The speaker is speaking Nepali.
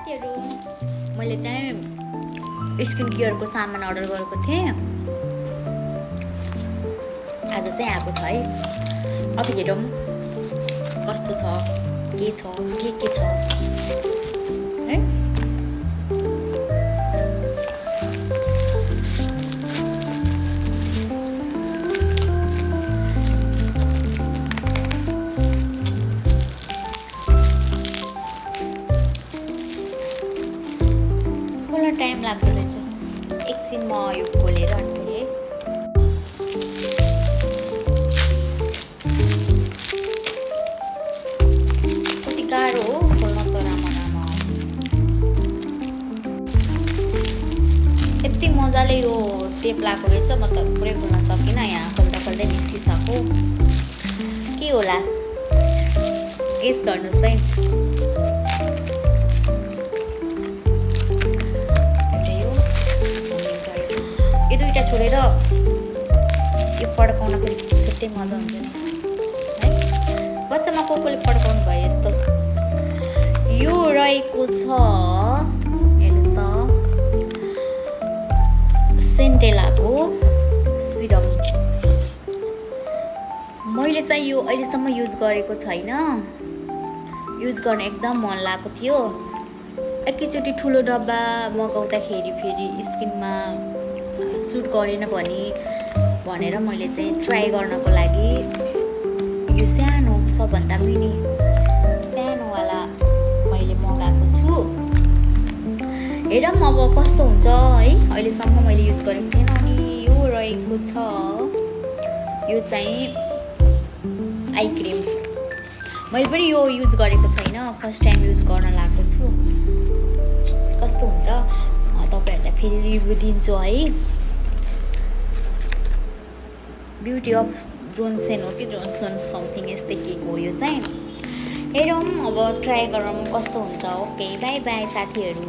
साथीहरू मैले चाहिँ स्किन केयरको सामान अर्डर गरेको थिएँ। आज चाहिँ आएको छ है। अब हेरौँ कस्तो छ, के छ है। टाइम लाग्दो रहेछ। एकछिन म यो खोलेर अनि कति गाह्रो हो खोल्न त। रामनामा यति मजाले यो टेप लगाएको रहेछ। म त पुरै खोल्न सकिनँ। यहाँ खोल्दै निस्किसक्यो। के होला गेस गर्नुहोस् है। यो दुईटा छोडेर यो पड्काउन पनि छुट्टै मजा हुन्छ नि है। बच्चामा कोले पड्काउनु भयो यस्तो। यो रहेको छ हेर्नु त सेन्टेलाको सिरम। मैले चाहिँ यो अहिलेसम्म युज गरेको छैन। युज गर्न एकदम मन लागेको थियो। एकैचोटि ठुलो डब्बा मगाउँदाखेरि फेरि स्किनमा सुट गरेन भनेर मैले चाहिँ ट्राई गर्नको लागि यो सानो सबभन्दा मिनी सानोवाला मैले मगाएको छु। हेरौँ अब कस्तो हुन्छ है। अहिलेसम्म मैले युज गरेको थिएन। अनि यो रहेको छ, यो चाहिँ आई क्रिम। मैले पनि यो युज गरेको छैन। फर्स्ट टाइम युज गर्न लागेको छु। कस्तो हुन्छ तपाईँहरूलाई फेरि रिभ्यू दिन्छु है। ब्युटी अफ जोन्सन हो कि जोन्सन समथिङ यस्तै के हो यो चाहिँ। हेरौँ अब ट्राई गरौँ कस्तो हुन्छ। ओके बाई बाई साथीहरू।